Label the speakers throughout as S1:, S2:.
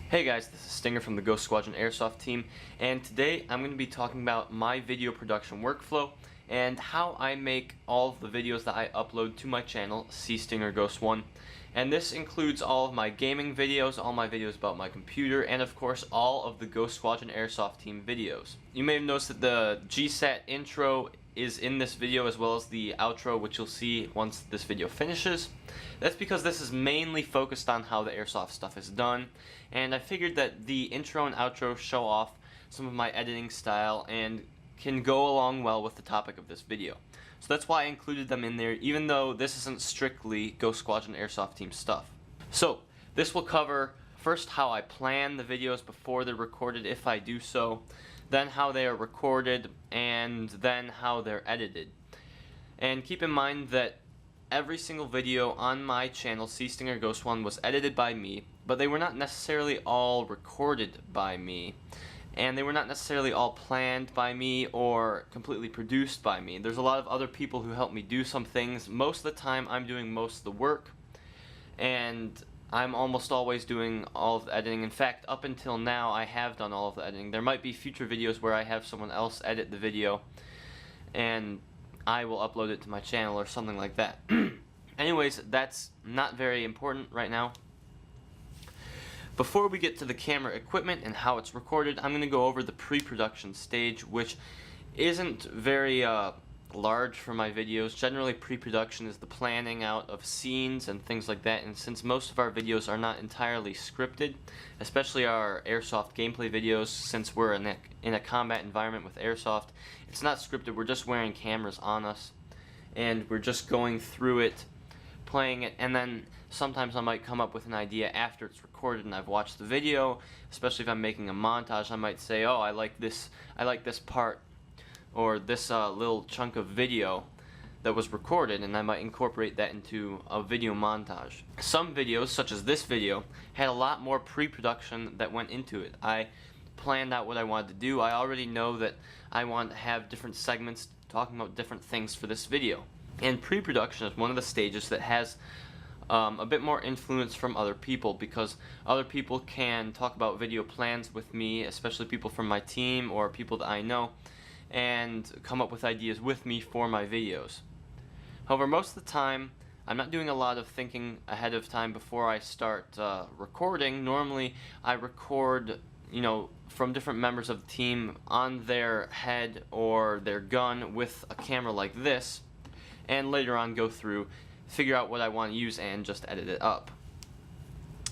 S1: Hey guys, this is Stinger from the Ghost Squadron Airsoft team, and today I'm going to be talking about my video production workflow and how I make all of the videos that I upload to my channel, Stinger Ghost 1. And this includes all of my gaming videos, all my videos about my computer, and of course all of the Ghost Squadron Airsoft team videos. You may have noticed that the GSAT intro is in this video as well as the outro, which you'll see once this video finishes. That's because this is mainly focused on how the airsoft stuff is done, and I figured that the intro and outro show off some of my editing style and can go along well with the topic of this video. So that's why I included them in there, even though this isn't strictly Ghost Squadron Airsoft team stuff. So this will cover first how I plan the videos before they're recorded, if I do so, then how they are recorded, and then how they're edited. And keep in mind that every single video on my channel, Stinger Ghost 1, was edited by me, but they were not necessarily all recorded by me, and they were not necessarily all planned by me or completely produced by me. There's a lot of other people who help me do some things. Most of the time I'm doing most of the work, and I'm almost always doing all of the editing. In fact, up until now I have done all of the editing. There might be future videos where I have someone else edit the video and I will upload it to my channel or something like that. Anyways, that's not very important right now. Before we get to the camera equipment and how it's recorded, I'm going to go over the pre-production stage, which isn't very large for my videos. Generally, pre-production is the planning out of scenes and things like that, and since most of our videos are not entirely scripted, especially our airsoft gameplay videos, since we're in a combat environment with airsoft, it's not scripted. We're just wearing cameras on us and we're just going through it, playing it, and then sometimes I might come up with an idea after it's recorded and I've watched the video. Especially if I'm making a montage, I might say, oh, I like this part or this little chunk of video that was recorded, and I might incorporate that into a video montage. Some videos, such as this video, had a lot more pre-production that went into it. I planned out what I wanted to do. I already know that I want to have different segments talking about different things for this video. And pre-production is one of the stages that has a bit more influence from other people, because other people can talk about video plans with me, especially people from my team or people that I know, and come up with ideas with me for my videos. However, most of the time I'm not doing a lot of thinking ahead of time before I start recording. Normally I record, from different members of the team on their head or their gun with a camera like this, and later on go through, figure out what I want to use, and just edit it up.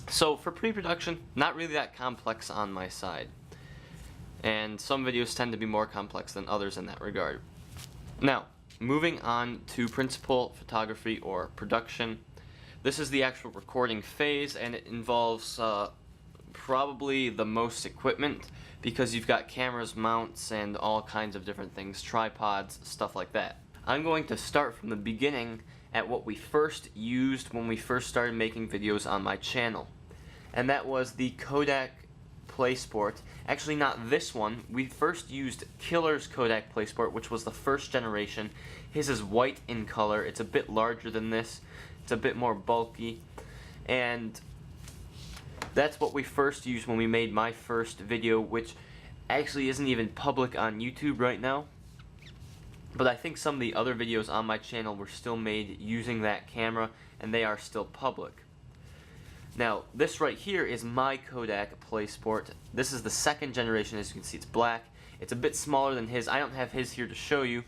S1: So for pre-production, not really that complex on my side, and some videos tend to be more complex than others in that regard. Now, moving on to principal photography or production. This is the actual recording phase, and it involves probably the most equipment, because you've got cameras, mounts, and all kinds of different things, tripods, stuff like that. I'm going to start from the beginning at what we first used when we first started making videos on my channel, and that was the Kodak PlaySport. Actually, not this one. We first used Killer's Kodak PlaySport, which was the first generation. His is white in color. It's a bit larger than this. It's a bit more bulky, and that's what we first used when we made my first video, which actually isn't even public on YouTube right now. But I think some of the other videos on my channel were still made using that camera, and they are still public. Now, this right here is my Kodak PlaySport. This is the second generation. As you can see, it's black. It's a bit smaller than his. I don't have his here to show you,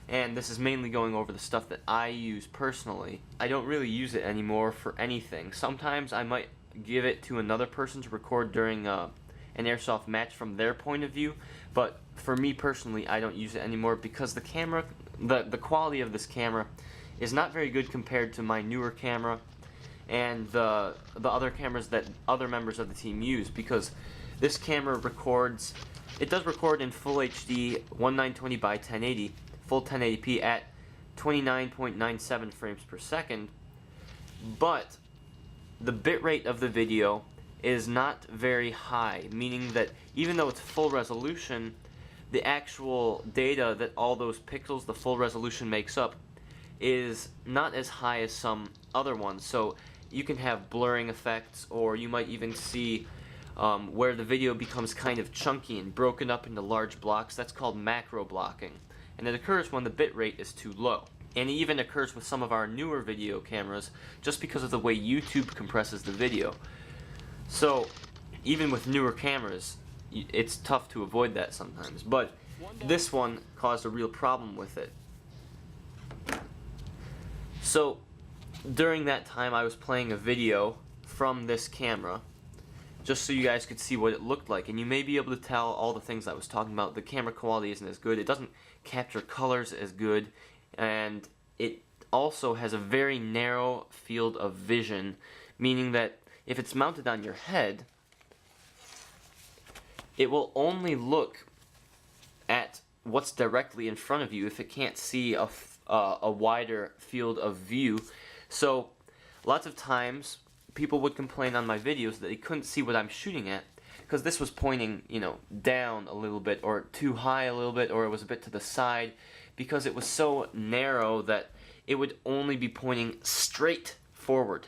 S1: and this is mainly going over the stuff that I use personally. I don't really use it anymore for anything. Sometimes I might give it to another person to record during an airsoft match from their point of view, but for me personally, I don't use it anymore because the camera, the quality of this camera is not very good compared to my newer camera and the other cameras that other members of the team use, because this camera records, it does record in full HD 1920 by 1080, full 1080p at 29.97 frames per second, but the bitrate of the video is not very high, meaning that even though it's full resolution, the actual data that all those pixels, the full resolution makes up, is not as high as some other ones. So you can have blurring effects, or you might even see where the video becomes kind of chunky and broken up into large blocks. That's called macro blocking, and it occurs when the bitrate is too low. And it even occurs with some of our newer video cameras just because of the way YouTube compresses the video. So even with newer cameras, it's tough to avoid that sometimes, but this one caused a real problem with it. So during that time I was playing a video from this camera just so you guys could see what it looked like, and you may be able to tell all the things I was talking about. The camera quality isn't as good, it doesn't capture colors as good, and it also has a very narrow field of vision, meaning that if it's mounted on your head, it will only look at what's directly in front of you if it can't see a wider field of view. So lots of times people would complain on my videos that they couldn't see what I'm shooting at because this was pointing, you know, down a little bit or too high a little bit, or it was a bit to the side, because it was so narrow that it would only be pointing straight forward.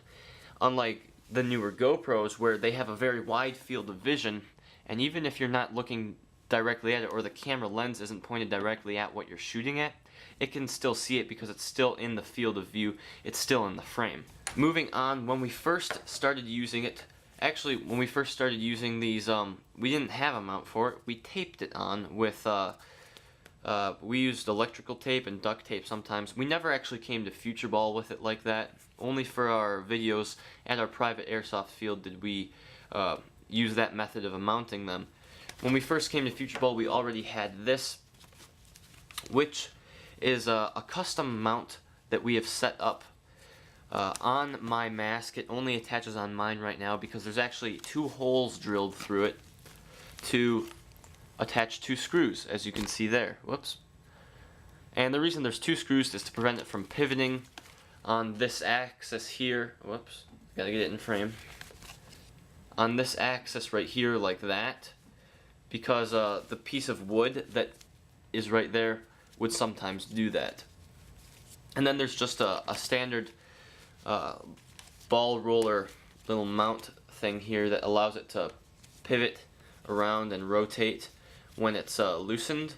S1: Unlike the newer GoPros where they have a very wide field of vision, and even if you're not looking directly at it or the camera lens isn't pointed directly at what you're shooting at, it can still see it because it's still in the field of view, it's still in the frame. Moving on, when we first started using it, actually when we first started using these, we didn't have a mount for it, we taped it on with, we used electrical tape and duct tape sometimes. We never actually came to future ball with it like that. Only for our videos and our private airsoft field did we use that method of mounting them. When we first came to future ball, we already had this, which is a custom mount that we have set up on my mask. It only attaches on mine right now because there's actually 2 holes drilled through it to attach 2 screws, as you can see there. Whoops. And the reason there's 2 screws is to prevent it from pivoting on this axis here. Whoops, gotta get it in frame. On this axis right here, like that, because the piece of wood that is right there would sometimes do that. And then there's just a standard ball roller little mount thing here that allows it to pivot around and rotate when it's loosened.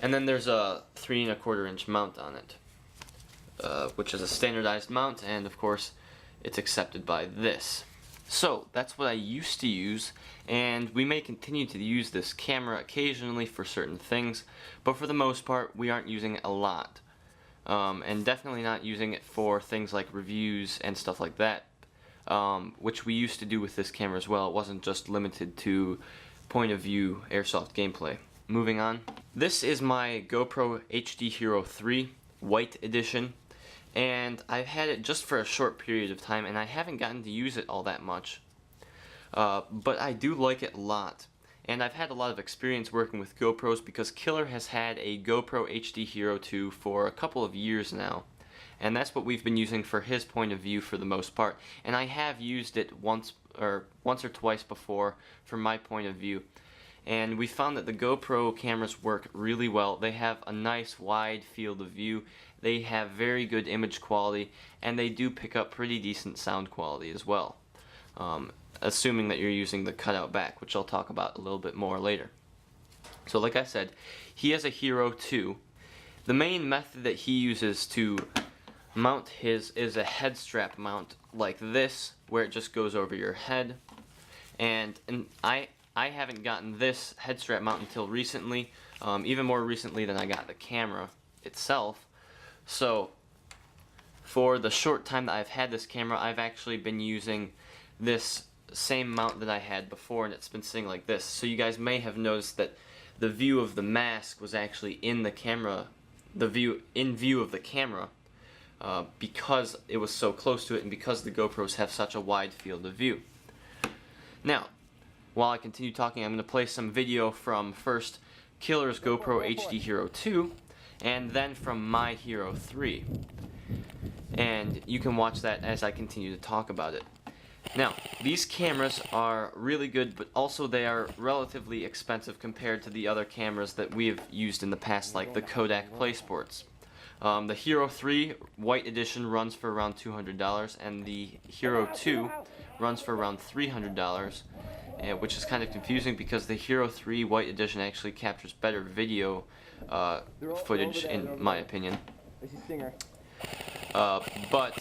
S1: And then there's a 3 1/4 inch mount on it, which is a standardized mount, and of course it's accepted by this. So that's what I used to use, and we may continue to use this camera occasionally for certain things, but for the most part we aren't using it a lot, and definitely not using it for things like reviews and stuff like that, which we used to do with this camera as well. It wasn't just limited to point of view airsoft gameplay. Moving on, this is my GoPro HD Hero 3 White Edition, and I've had it just for a short period of time, and I haven't gotten to use it all that much, but I do like it a lot, and I've had a lot of experience working with GoPros because Killer has had a GoPro HD Hero 2 for a couple of years now, and that's what we've been using for his point of view for the most part, and I have used it once or twice before for my point of view. And we found that the GoPro cameras work really well. They have a nice wide field of view, they have very good image quality, and they do pick up pretty decent sound quality as well, assuming that you're using the cutout back, which I'll talk about a little bit more later. So like I said, he has a Hero 2. The main method that he uses to mount his is a head strap mount like this, where it just goes over your head. And I haven't gotten this head strap mount until recently, even more recently than I got the camera itself. So for the short time that I've had this camera, I've actually been using this same mount that I had before, and it's been sitting like this. So you guys may have noticed that the view of the mask was actually in the camera, in view of the camera, because it was so close to it and because the GoPros have such a wide field of view. Now, while I continue talking, I'm going to play some video from first Killer's GoPro HD Hero 2 and then from my Hero 3. And you can watch that as I continue to talk about it. Now, these cameras are really good, but also they are relatively expensive compared to the other cameras that we have used in the past, like the Kodak PlaySports. The Hero 3 White Edition runs for around $200, and the Hero 2 runs for around $300. which is kind of confusing because the Hero 3 White Edition actually captures better video footage, in my opinion. But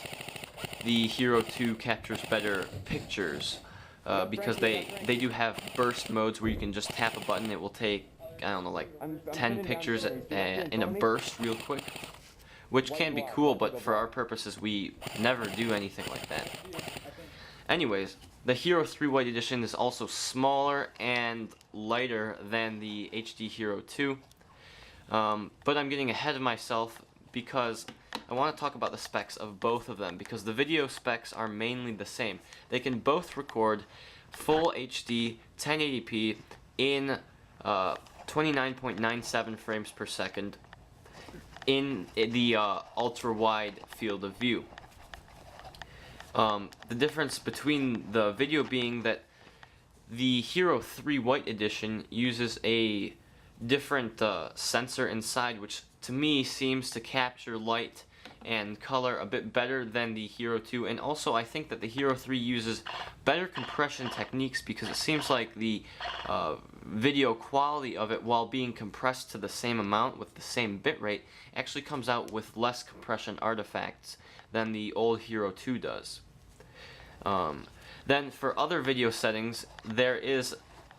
S1: the Hero 2 captures better pictures because they do have burst modes where you can just tap a button. It will take, I don't know, like 10 pictures in a burst real quick, which can be cool, but for our purposes we never do anything like that. Anyways, the Hero 3 White Edition is also smaller and lighter than the HD Hero 2, but I'm getting ahead of myself because I want to talk about the specs of both of them, because the video specs are mainly the same. They can both record full HD 1080p in 29.97 frames per second in the ultra-wide field of view. The difference between the video being that the Hero 3 White Edition uses a different sensor inside, which to me seems to capture light and color a bit better than the Hero 2, and also I think that the Hero 3 uses better compression techniques because it seems like the video quality of it, while being compressed to the same amount with the same bitrate, actually comes out with less compression artifacts than the old Hero 2 does. Then for other video settings, there is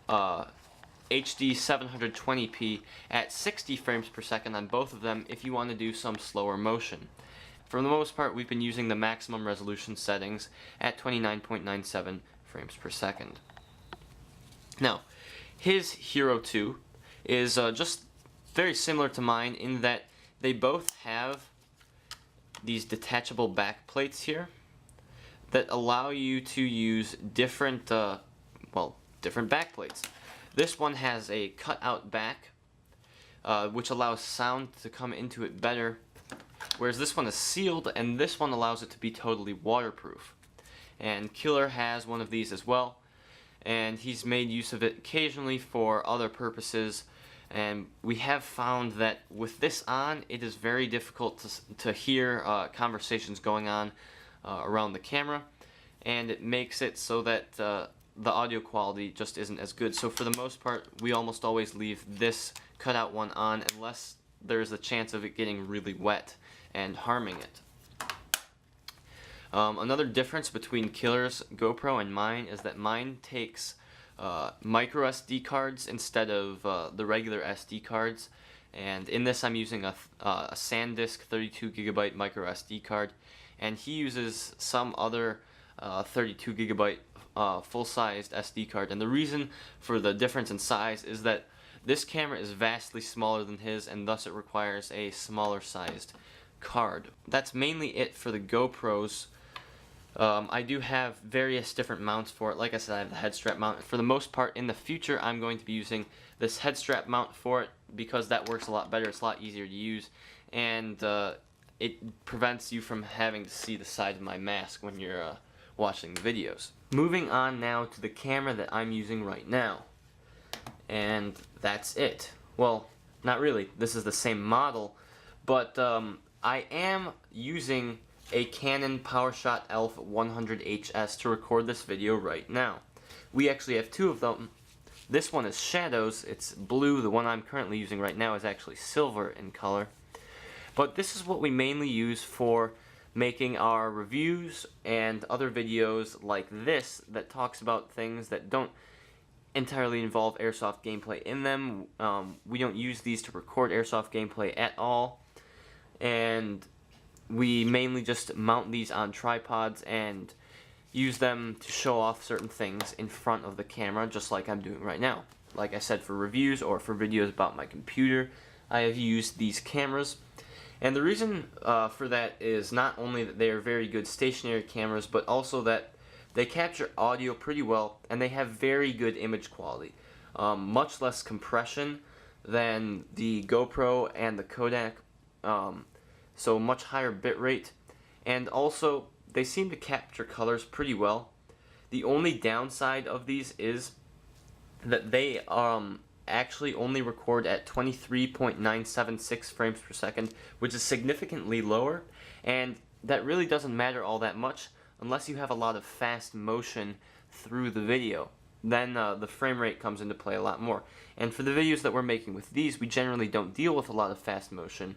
S1: HD 720p at 60 frames per second on both of them if you want to do some slower motion. For the most part, we've been using the maximum resolution settings at 29.97 frames per second. Now, his Hero 2 is just very similar to mine in that they both have these detachable back plates here that allow you to use different back plates. This one has a cut-out back, which allows sound to come into it better, whereas this one is sealed, and this one allows it to be totally waterproof. And Killer has one of these as well, and he's made use of it occasionally for other purposes, and we have found that with this on, it is very difficult to hear conversations going on around the camera, and it makes it so that the audio quality just isn't as good. So for the most part, we almost always leave this cutout one on unless there's a chance of it getting really wet and harming it. Another difference between Killer's GoPro and mine is that mine takes micro SD cards instead of the regular SD cards, and in this I'm using a SanDisk 32GB micro SD card, and he uses some other 32GB full-sized SD card. And the reason for the difference in size is that this camera is vastly smaller than his, and thus it requires a smaller sized card. That's mainly it for the GoPros. I do have various different mounts for it. Like I said, I have the head strap mount. For the most part, in the future, I'm going to be using this head strap mount for it because that works a lot better. It's a lot easier to use, and it prevents you from having to see the side of my mask when you're watching the videos. Moving on now to the camera that I'm using right now, and that's it. Well, not really. This is the same model, but I am using a Canon PowerShot ELPH 100HS to record this video right now. We actually have two of them. This one is Shadows, it's blue. The one I'm currently using right now is actually silver in color. But this is what we mainly use for making our reviews and other videos like this that talks about things that don't entirely involve airsoft gameplay in them. We don't use these to record airsoft gameplay at all, and we mainly just mount these on tripods and use them to show off certain things in front of the camera, just like I'm doing right now. Like I said, for reviews or for videos about my computer, I have used these cameras. And the reason for that is not only that they are very good stationary cameras, but also that they capture audio pretty well, and they have very good image quality. Much less compression than the GoPro and the Kodak, so much higher bitrate, and also they seem to capture colors pretty well. The only downside of these is that they actually only record at 23.976 frames per second, which is significantly lower, and that really doesn't matter all that much unless you have a lot of fast motion through the video. then the frame rate comes into play a lot more. And for the videos that we're making with these, we generally don't deal with a lot of fast motion,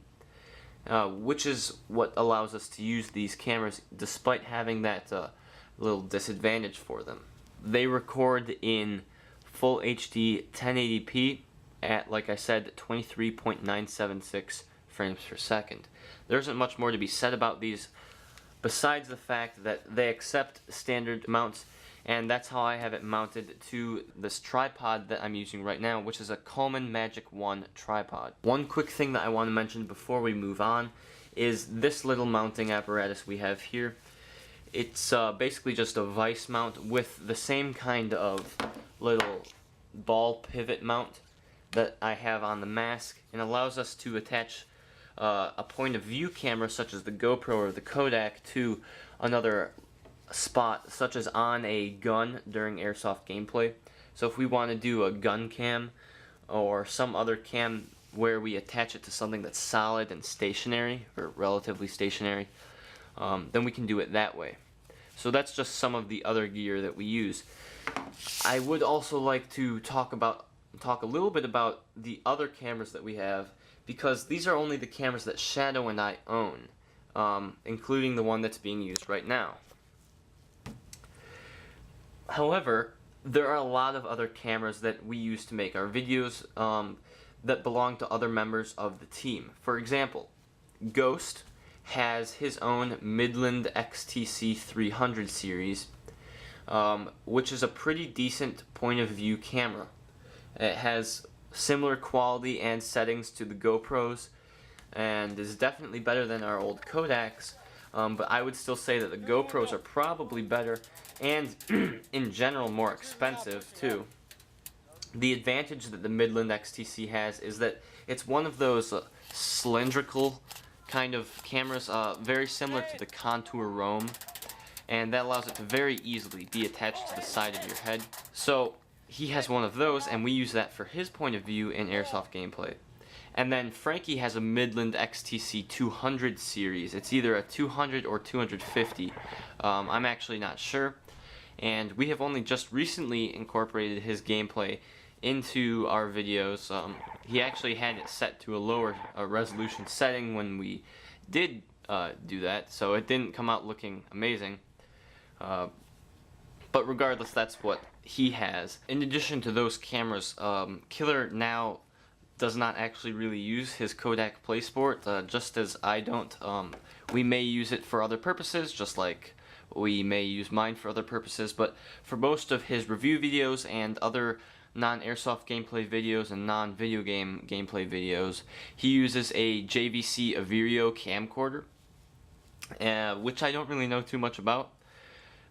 S1: which is what allows us to use these cameras despite having that little disadvantage for them. They record in full HD 1080p at, like I said, 23.976 frames per second. There isn't much more to be said about these besides the fact that they accept standard mounts, and that's how I have it mounted to this tripod that I'm using right now, which is a Coleman Magic 1 tripod. One quick thing that I want to mention before we move on is this little mounting apparatus we have here. It's basically just a vise mount with the same kind of little ball pivot mount that I have on the mask, and allows us to attach a point of view camera such as the GoPro or the Kodak to another spot, such as on a gun during airsoft gameplay. So if we want to do a gun cam or some other cam where we attach it to something that's solid and stationary, or relatively stationary, then we can do it that way. So that's just some of the other gear that we use. I would also like to talk a little bit about the other cameras that we have, because these are only the cameras that Shadow and I own, including the one that's being used right now. However, there are a lot of other cameras that we use to make our videos that belong to other members of the team. For example, Ghost has his own Midland XTC 300 series, which is a pretty decent point of view camera. It has similar quality and settings to the GoPros, and is definitely better than our old Kodaks, but I would still say that the GoPros are probably better, and in general more expensive too. The advantage that the Midland XTC has is that it's one of those cylindrical kind of cameras, very similar to the Contour Roam, and that allows it to very easily be attached to the side of your head. So he has one of those, and we use that for his point of view in airsoft gameplay. And then Frankie has a Midland XTC 200 series. It's either a 200 or 250. I'm actually not sure. And we have only just recently incorporated his gameplay into our videos. He actually had it set to a lower resolution setting when we did do that, so it didn't come out looking amazing. But regardless, that's what he has. In addition to those cameras, Killer now does not actually really use his Kodak PlaySport, just as I don't. We may use it for other purposes, just like we may use mine for other purposes, but for most of his review videos and other non-airsoft gameplay videos and non-video game gameplay videos, he uses a JVC Averio camcorder, which I don't really know too much about.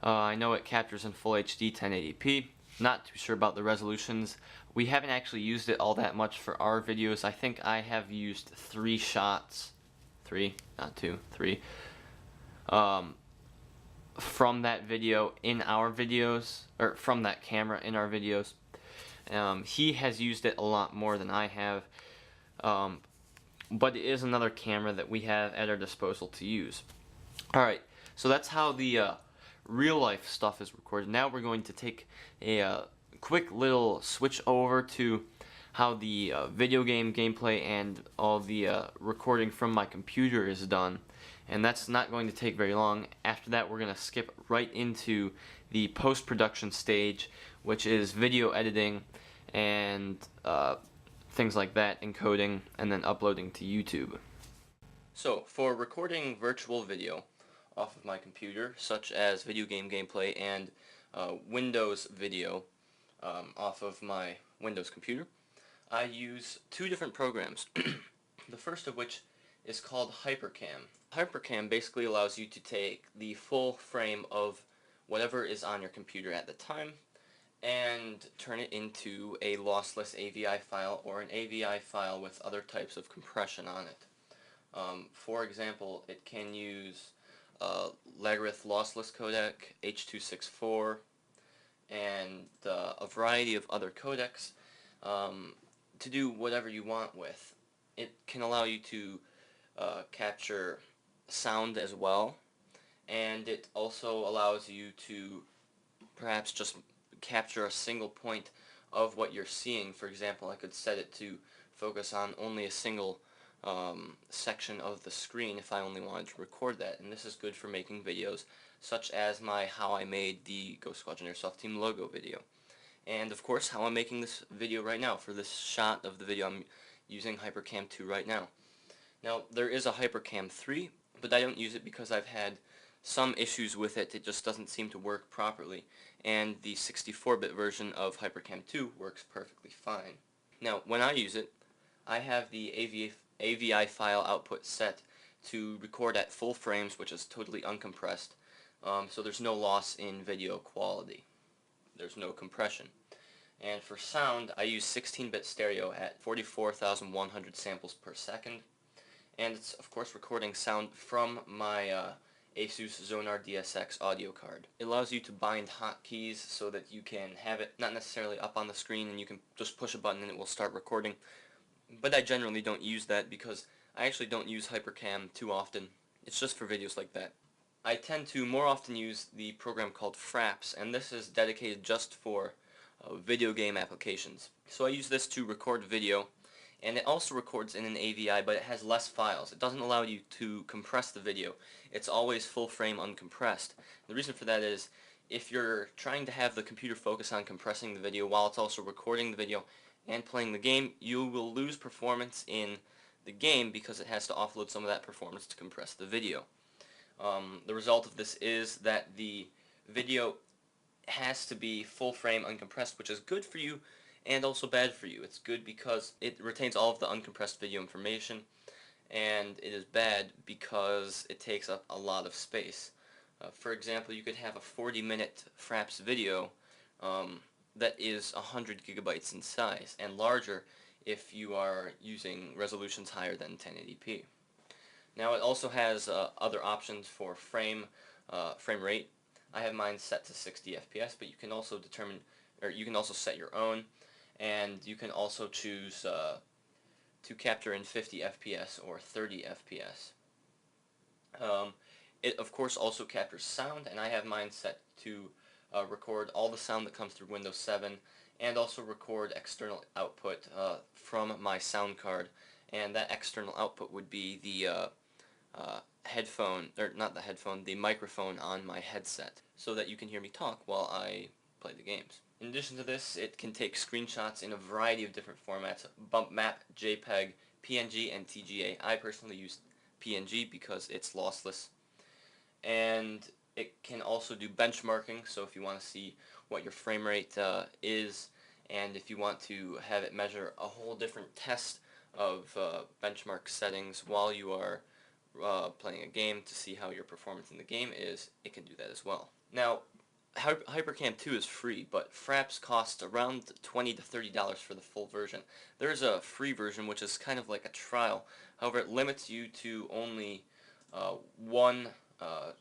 S1: I know it captures in full HD 1080p. Not too sure about the resolutions. We haven't actually used it all that much for our videos. I think I have used 3 shots. 3, not 2, 3. From that video in our videos, or from that camera in our videos. He has used it a lot more than I have. But it is another camera that we have at our disposal to use. Alright, so that's how the real life stuff is recorded. Now we're going to take a quick little switch over to how the video game gameplay and all the recording from my computer is done, and that's not going to take very long. After that, we're going to skip right into the post-production stage, which is video editing and things like that, encoding, and then uploading to YouTube. So for recording virtual video off of my computer, such as video game gameplay and Windows video off of my Windows computer, I use 2 different programs. The first of which is called Hypercam. Hypercam basically allows you to take the full frame of whatever is on your computer at the time and turn it into a lossless AVI file or an AVI file with other types of compression on it. For example, it can use Lagarith lossless codec, H.264, and a variety of other codecs to do whatever you want with. It can allow you to capture sound as well, and it also allows you to perhaps just capture a single point of what you're seeing. For example, I could set it to focus on only a single section of the screen if I only wanted to record that, and this is good for making videos such as my How I Made the Ghost Squadron Airsoft Team logo video, and of course how I'm making this video right now. For this shot of the video, I'm using HyperCam 2 right now. Now there is a HyperCam 3, but I don't use it because I've had some issues with it. It just doesn't seem to work properly, and the 64-bit version of HyperCam 2 works perfectly fine. Now when I use it, I have the AVI file output set to record at full frames, which is totally uncompressed, so there's no loss in video quality. There's no compression. And for sound, I use 16-bit stereo at 44,100 samples per second, and it's of course recording sound from my Asus Zonar DSX audio card. It allows you to bind hotkeys so that you can have it not necessarily up on the screen and you can just push a button and it will start recording. But I generally don't use that because I actually don't use HyperCam too often. It's just for videos like that. I tend to more often use the program called Fraps, and this is dedicated just for video game applications. So I use this to record video, and it also records in an AVI, but it has less files. It doesn't allow you to compress the video. It's always full frame uncompressed. The reason for that is if you're trying to have the computer focus on compressing the video while it's also recording the video and playing the game, you will lose performance in the game because it has to offload some of that performance to compress the video. The result of this is that the video has to be full frame uncompressed, which is good for you and also bad for you. It's good because it retains all of the uncompressed video information, and it is bad because it takes up a lot of space. For example, you could have a 40-minute Fraps video that is 100 gigabytes in size and larger if you are using resolutions higher than 1080p. Now it also has other options for frame rate. I have mine set to 60 FPS, but you can also determine, or you can also set your own, and you can also choose to capture in 50 FPS or 30 FPS. It of course also captures sound, and I have mine set to record all the sound that comes through Windows 7 and also record external output from my sound card, and that external output would be the headphone, or not the headphone, the microphone on my headset, so that you can hear me talk while I play the games. In addition to this, it can take screenshots in a variety of different formats: bump map, JPEG, PNG, and TGA. I personally use PNG because it's lossless. And it can also do benchmarking, so if you want to see what your frame rate is, and if you want to have it measure a whole different test of benchmark settings while you are playing a game to see how your performance in the game is, it can do that as well. Now, HyperCam 2 is free, but Fraps costs around $20 to $30 for the full version. There's a free version which is kind of like a trial. However, it limits you to only one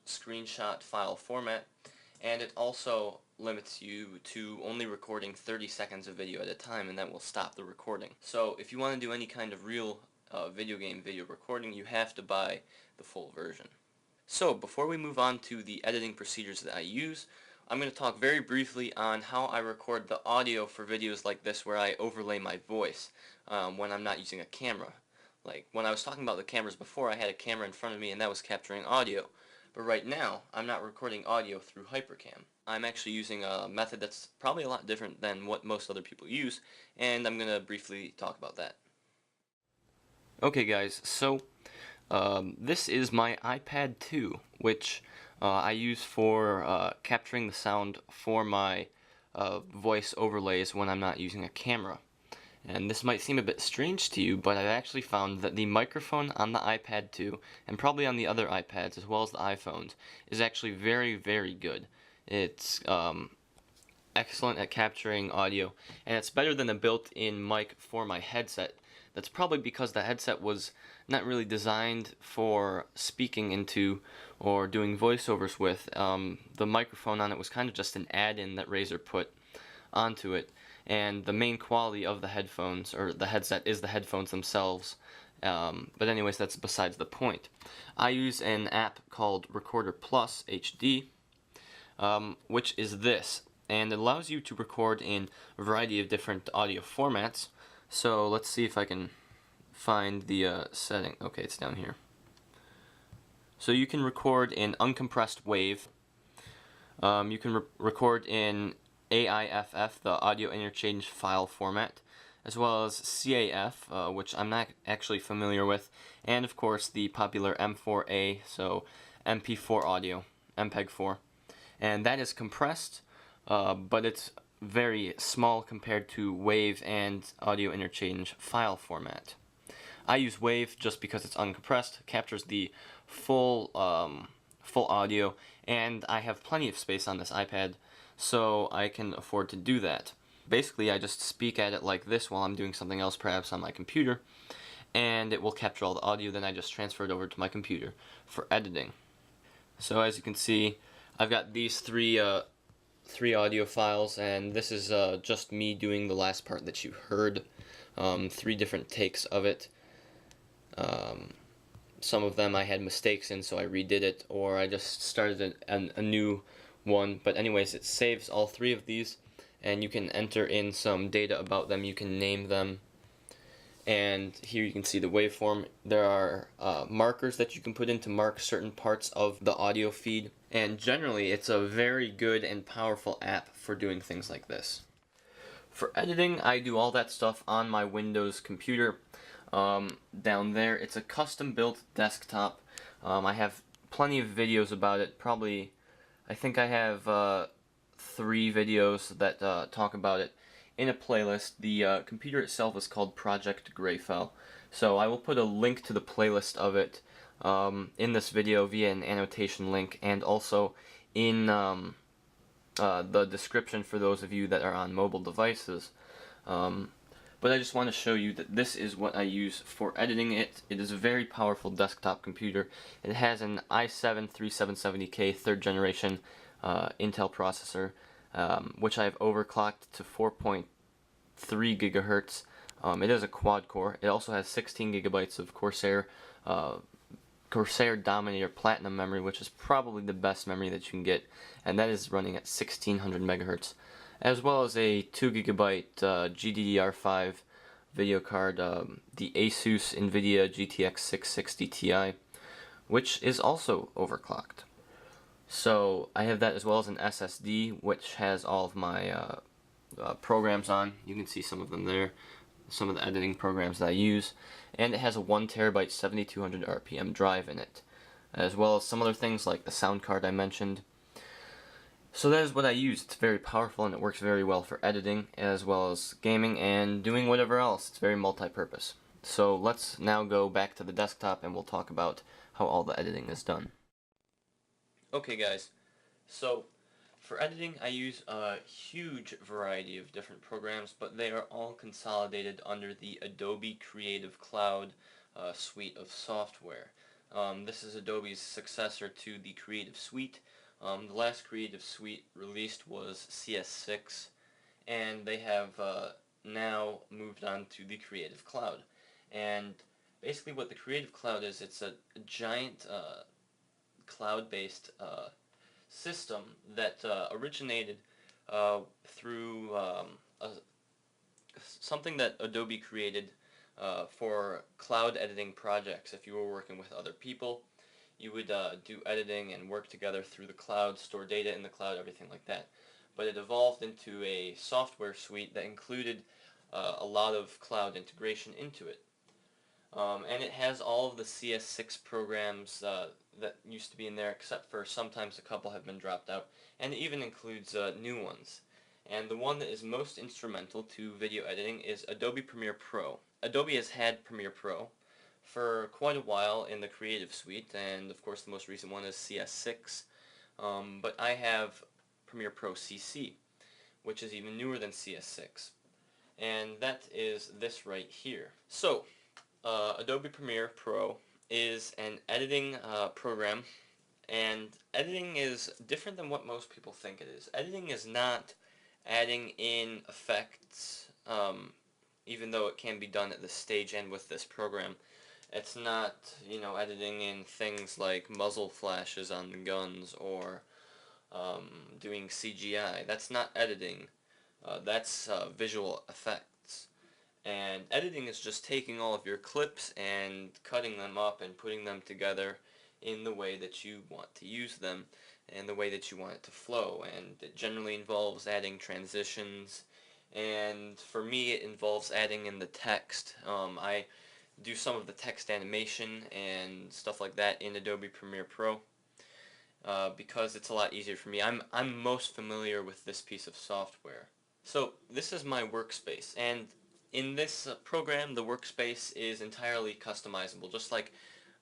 S1: screenshot file format, and it also limits you to only recording 30 seconds of video at a time, and that will stop the recording. So if you want to do any kind of real video game video recording, you have to buy the full version. So before we move on to the editing procedures that I use, I'm going to talk very briefly on how I record the audio for videos like this where I overlay my voice when I'm not using a camera. Like when I was talking about the cameras before, I had a camera in front of me and that was capturing audio. But right now, I'm not recording audio through HyperCam. I'm actually using a method that's probably a lot different than what most other people use, and I'm going to briefly talk about that. Okay guys, so this is my iPad 2, which I use for capturing the sound for my voice overlays when I'm not using a camera. And this might seem a bit strange to you, but I've actually found that the microphone on the iPad 2, and probably on the other iPads as well as the iPhones, is actually very, very good. It's excellent at capturing audio, and it's better than a built-in mic for my headset. That's probably because the headset was not really designed for speaking into or doing voiceovers with. The microphone on it was kind of just an add-in that Razer put onto it, and the main quality of the headphones, or the headset, is the headphones themselves. But anyways, that's besides the point. I use an app called Recorder Plus HD, which is this. and it allows you to record in a variety of different audio formats. So let's see if I can find the setting. Okay, it's down here. So you can record in uncompressed wave. You can record in AIFF, the audio interchange file format, as well as CAF, which I'm not actually familiar with, and of course the popular M4A, so MP4 audio, MPEG-4. And that is compressed, but it's very small compared to WAV and audio interchange file format. I use WAV just because it's uncompressed, captures the full audio, and I have plenty of space on this iPad, so I can afford to do that. Basically, I just speak at it like this while I'm doing something else, perhaps on my computer, and it will capture all the audio. Then I just transfer it over to my computer for editing. So as you can see, I've got these three audio files, and this is just me doing the last part that you heard. 3 different takes of it. Some of them I had mistakes in, so I redid it, or I just started a new one. But anyways, it saves all 3 of these, and you can enter in some data about them. You can name them, and here you can see the waveform. There are markers that you can put in to mark certain parts of the audio feed, and generally it's a very good and powerful app for doing things like this. For editing, I do all that stuff on my Windows computer. Down there, it's a custom-built desktop. I have plenty of videos about it. Probably, I think I have 3 videos that talk about it in a playlist. The computer itself is called Project Greyfell, so I will put a link to the playlist of it in this video via an annotation link, and also in the description for those of you that are on mobile devices. But I just want to show you that this is what I use for editing it. It is a very powerful desktop computer. It has an i7-3770K 3rd generation Intel processor, which I have overclocked to 4.3 gigahertz. It is a quad core. It also has 16 gigabytes of Corsair Dominator Platinum memory, which is probably the best memory that you can get, and that is running at 1600 megahertz. As well as a 2 gigabyte GDDR5 video card, the Asus NVIDIA GTX 660 Ti, which is also overclocked. So I have that, as well as an SSD, which has all of my programs on. You can see some of them there, some of the editing programs that I use, and it has a 1 terabyte 7200 RPM drive in it, as well as some other things like the sound card I mentioned. So that is what I use. It's very powerful, and it works very well for editing as well as gaming and doing whatever else. It's very multi-purpose. So let's now go back to the desktop and we'll talk about how all the editing is done. Okay guys, so for editing I use a huge variety of different programs, but they are all consolidated under the Adobe Creative Cloud suite of software. This is Adobe's successor to the Creative Suite. The last Creative Suite released was CS6, and they have now moved on to the Creative Cloud. And basically what the Creative Cloud is, it's a giant cloud-based system that originated through something that Adobe created for cloud editing projects. If you were working with other people, you would do editing and work together through the cloud, store data in the cloud, everything like that. But it evolved into a software suite that included a lot of cloud integration into it. And it has all of the CS6 programs that used to be in there, except for sometimes a couple have been dropped out, and it even includes new ones. And the one that is most instrumental to video editing is Adobe Premiere Pro. Adobe has had Premiere Pro for quite a while in the Creative Suite, and of course the most recent one is CS6, but I have Premiere Pro CC, which is even newer than CS6, and that is this right here. So, Adobe Premiere Pro is an editing program, and editing is different than what most people think it is. Editing is not adding in effects, even though it can be done at this stage and with this program. It's not, editing in things like muzzle flashes on the guns, or doing CGI. That's not editing. That's visual effects. And editing is just taking all of your clips and cutting them up and putting them together in the way that you want to use them and the way that you want it to flow. And it generally involves adding transitions. And for me, it involves adding in the text. I do some of the text animation and stuff like that in Adobe Premiere Pro. Because it's a lot easier for me. I'm most familiar with this piece of software. So this is my workspace, and in this program the workspace is entirely customizable, just like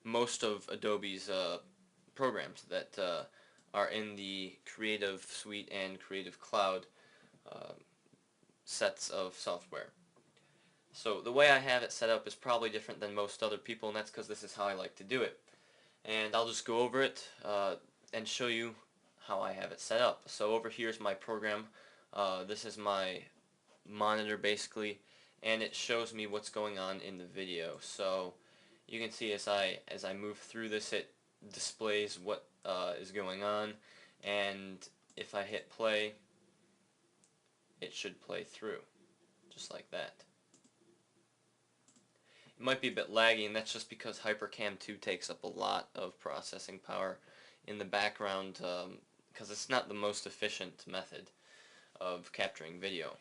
S1: most of Adobe's programs that are in the Creative Suite and Creative Cloud uh, sets of software. So the way I have it set up is probably different than most other people, and that's because this is how I like to do it. And I'll just go over it and show you how I have it set up. So over here is my program. This is my monitor basically, and it shows me what's going on in the video. So you can see as I move through this, it displays what is going on, and if I hit play, it should play through just like that. It might be a bit laggy, and that's just because HyperCam 2 takes up a lot of processing power in the background because it's not the most efficient method of capturing video.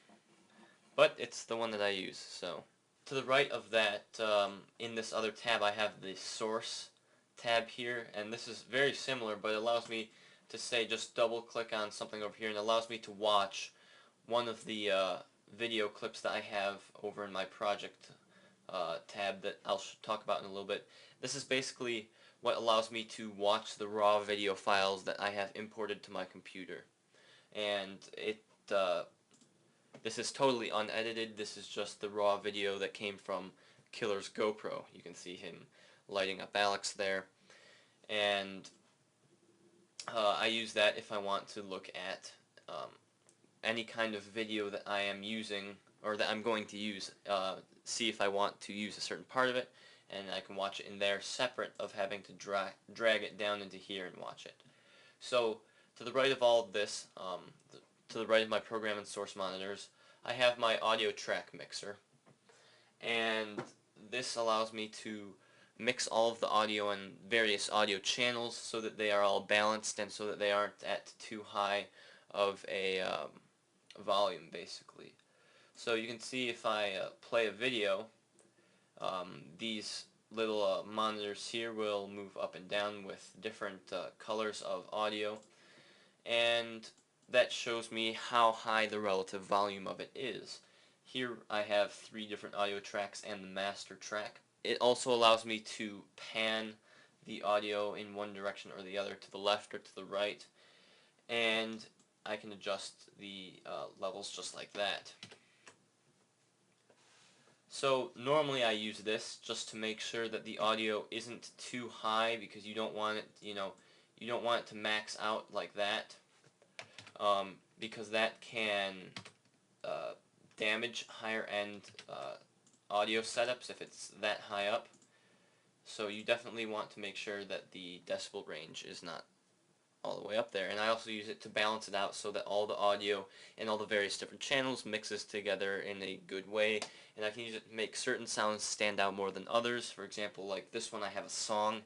S1: But it's the one that I use. So to the right of that, in this other tab, I have the source tab here, and this is very similar, but it allows me to say just double click on something over here, and it allows me to watch one of the video clips that I have over in my project tab that I'll talk about in a little bit. This is basically what allows me to watch the raw video files that I have imported to my computer, and this is totally unedited. This is just the raw video that came from Killer's GoPro. You can see him lighting up Alex there, and I use that if I want to look at any kind of video that I am using or that I'm going to use, see if I want to use a certain part of it, and I can watch it in there separate of having to drag it down into here and watch it. So to the right of all of this, to the right of my program and source monitors, I have my audio track mixer, and this allows me to mix all of the audio and various audio channels so that they are all balanced and so that they aren't at too high of a volume basically. So you can see if I play a video, these little monitors here will move up and down with different colors of audio, and that shows me how high the relative volume of it is. Here I have 3 different audio tracks and the master track. It also allows me to pan the audio in one direction or the other, to the left or to the right, and I can adjust the levels just like that. So normally I use this just to make sure that the audio isn't too high, because you don't want it, you don't want it to max out like that, because that can damage higher end audio setups if it's that high up. So you definitely want to make sure that the decibel range is not all the way up there. And I also use it to balance it out so that all the audio and all the various different channels mixes together in a good way, and I can use it to make certain sounds stand out more than others. For example, like this one, I have a song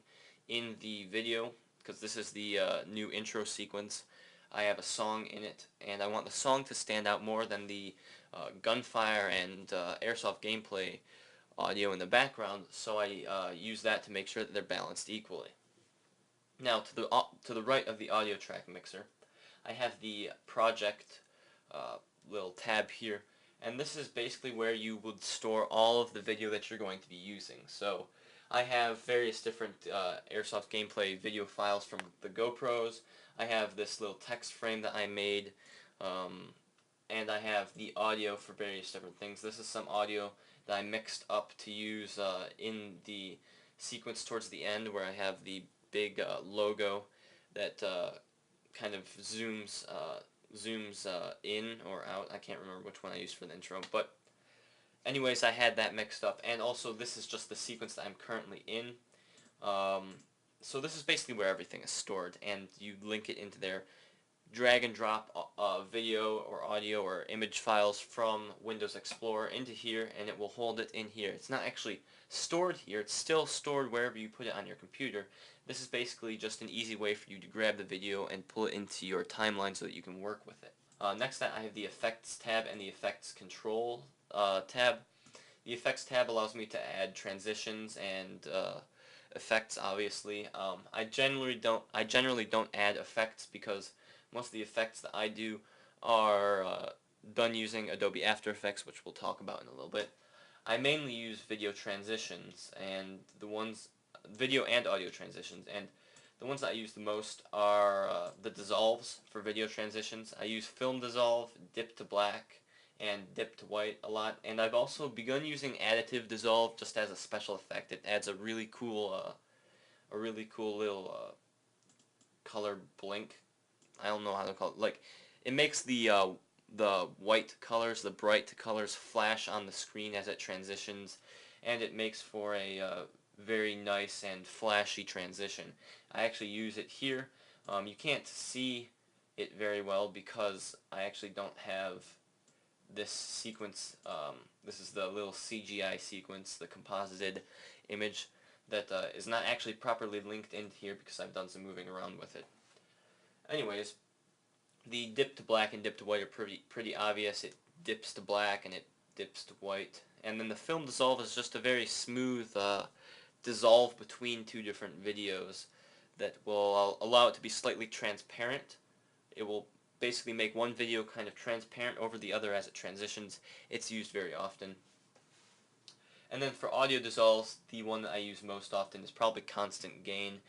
S1: in the video because this is the new intro sequence. I have a song in it, and I want the song to stand out more than the gunfire and airsoft gameplay audio in the background, so I use that to make sure that they're balanced equally. Now to the right of the audio track mixer, I have the project little tab here, and this is basically where you would store all of the video that you're going to be using. So I have various different airsoft gameplay video files from the GoPros. I have this little text frame that I made, and I have the audio for various different things. This is some audio that I mixed up to use in the sequence towards the end, where I have the big logo that kind of zooms in or out. I can't remember which one I used for the intro, but anyways, I had that mixed up, and also this is just the sequence that I'm currently in. So this is basically where everything is stored, and you link it into there drag and drop video or audio or image files from Windows Explorer into here, and it will hold it in here. It's not actually stored here, it's still stored wherever you put it on your computer. This is basically just an easy way for you to grab the video and pull it into your timeline so that you can work with it. Next I have the Effects tab and the Effects Control tab. The Effects tab allows me to add transitions and effects, obviously. I generally don't add effects because most of the effects that I do are done using Adobe After Effects, which we'll talk about in a little bit. I mainly use video transitions, and video and audio transitions, and the ones that I use the most are the dissolves for video transitions. I use film dissolve, dip to black, and dip to white a lot, and I've also begun using additive dissolve just as a special effect. It adds a really cool little color blink. I don't know how to call it. Like, it makes the white colors, the bright colors, flash on the screen as it transitions, and it makes for a very nice and flashy transition. I actually use it here. You can't see it very well because I actually don't have this sequence. This is the little CGI sequence, the composited image that is not actually properly linked into here because I've done some moving around with it. Anyways, the dip to black and dip to white are pretty obvious. It dips to black and it dips to white. And then the film dissolve is just a very smooth dissolve between two different videos that will allow it to be slightly transparent. It will basically make one video kind of transparent over the other as it transitions. It's used very often. And then for audio dissolves, the one that I use most often is probably constant gain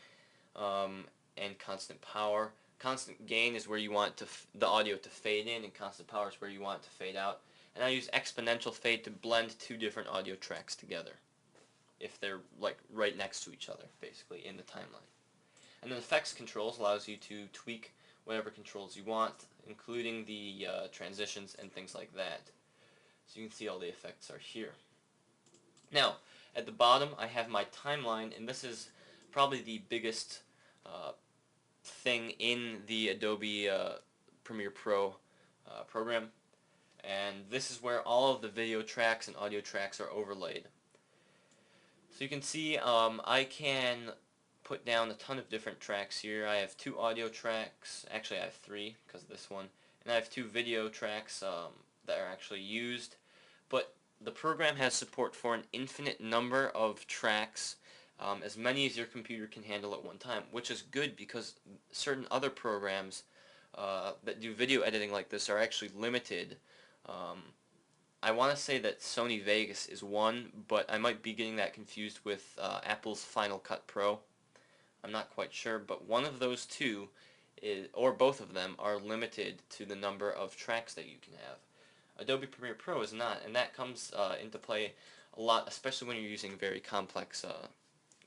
S1: and constant power. Constant gain is where you want the audio to fade in, and constant power is where you want it to fade out. And I use exponential fade to blend two different audio tracks together, if they're like right next to each other, basically, in the timeline. And then effects controls allows you to tweak whatever controls you want, including the transitions and things like that. So you can see all the effects are here. Now, at the bottom I have my timeline, and this is probably the biggest thing in the Adobe Premiere Pro program, and this is where all of the video tracks and audio tracks are overlaid. So you can see I can put down a ton of different tracks here. I have 2 audio tracks, actually I have 3 because of this one, and I have 2 video tracks that are actually used, but the program has support for an infinite number of tracks, as many as your computer can handle at one time, which is good because certain other programs that do video editing like this are actually limited. I want to say that Sony Vegas is one, but I might be getting that confused with Apple's Final Cut Pro. I'm not quite sure, but one of those two, or both of them, are limited to the number of tracks that you can have. Adobe Premiere Pro is not, and that comes into play a lot, especially when you're using very complex,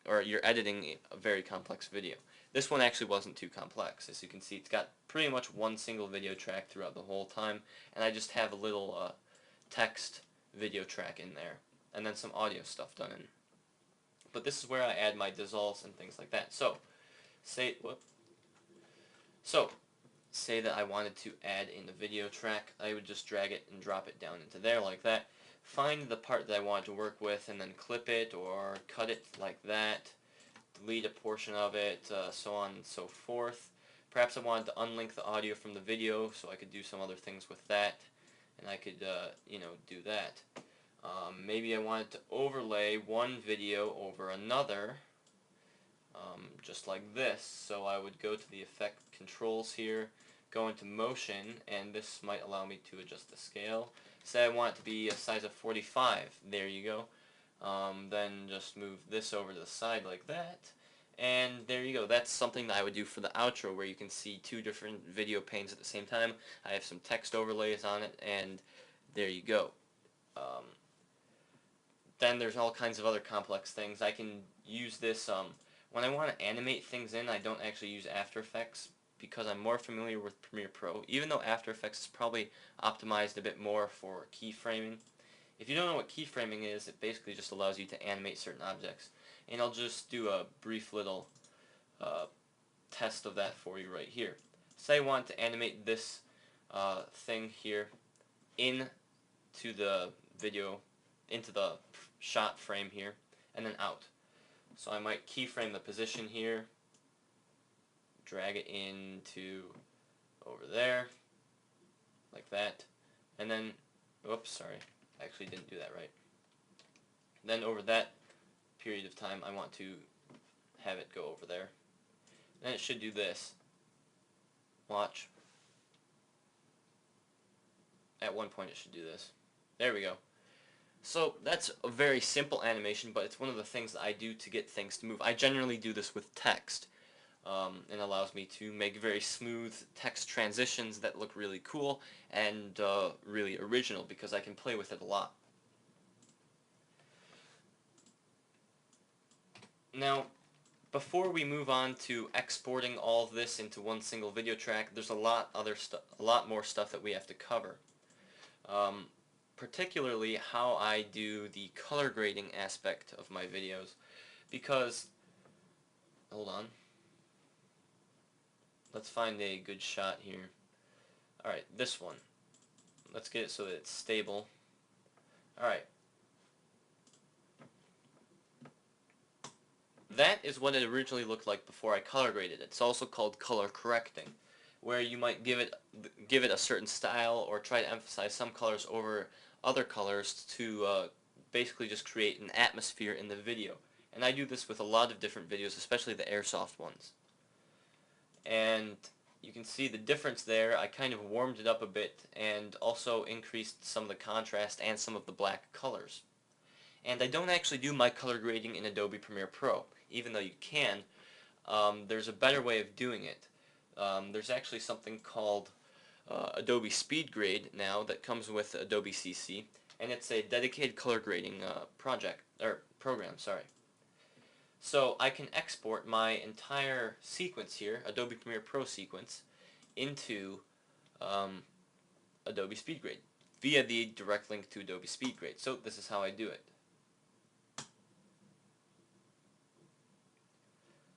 S1: or you're editing a very complex video. This one actually wasn't too complex. As you can see, it's got pretty much one single video track throughout the whole time, and I just have a little text video track in there, and then some audio stuff done in. But this is where I add my dissolves and things like that. So, say that I wanted to add in the video track, I would just drag it and drop it down into there like that. Find the part that I want to work with and then clip it or cut it like that. Delete a portion of it, so on and so forth. Perhaps I wanted to unlink the audio from the video so I could do some other things with that, and I could, do that. Maybe I wanted to overlay one video over another, just like this. So I would go to the effect controls here, go into motion, and this might allow me to adjust the scale. Say I want it to be a size of 45. There you go. Then just move this over to the side like that, and there you go. That's something that I would do for the outro, where you can see 2 different video panes at the same time. I have some text overlays on it, and there you go. Then there's all kinds of other complex things. I can use this when I want to animate things in. I don't actually use After Effects because I'm more familiar with Premiere Pro, even though After Effects is probably optimized a bit more for keyframing. If you don't know what keyframing is, it basically just allows you to animate certain objects. And I'll just do a brief little test of that for you right here. say I want to animate this thing here into the video, into the shot frame here, and then out. So I might keyframe the position here, drag it into over there, like that, and then, oops, sorry, I actually didn't do that right. Then over that period of time, I want to have it go over there. Then it should do this. Watch. At one point it should do this. There we go. So that's a very simple animation, but it's one of the things that I do to get things to move. I generally do this with text. And allows me to make very smooth text transitions that look really cool and really original, because I can play with it a lot. Now, before we move on to exporting all of this into one single video track, there's a lot more stuff that we have to cover. Particularly how I do the color grading aspect of my videos, because, hold on, let's find a good shot here. Alright, this one. Let's get it so that it's stable. Alright. That is what it originally looked like before I color graded it. It's also called color correcting, where you might give it a certain style or try to emphasize some colors over other colors to basically just create an atmosphere in the video. And I do this with a lot of different videos, especially the airsoft ones. And you can see the difference there. I kind of warmed it up a bit and also increased some of the contrast and some of the black colors. And I don't actually do my color grading in Adobe Premiere Pro, even though you can. There's a better way of doing it. There's actually something called Adobe Speed Grade now that comes with Adobe CC, and it's a dedicated color grading program. Sorry. So I can export my entire sequence here, Adobe Premiere Pro sequence, into Adobe Speed Grade via the direct link to Adobe Speed Grade. So this is how I do it.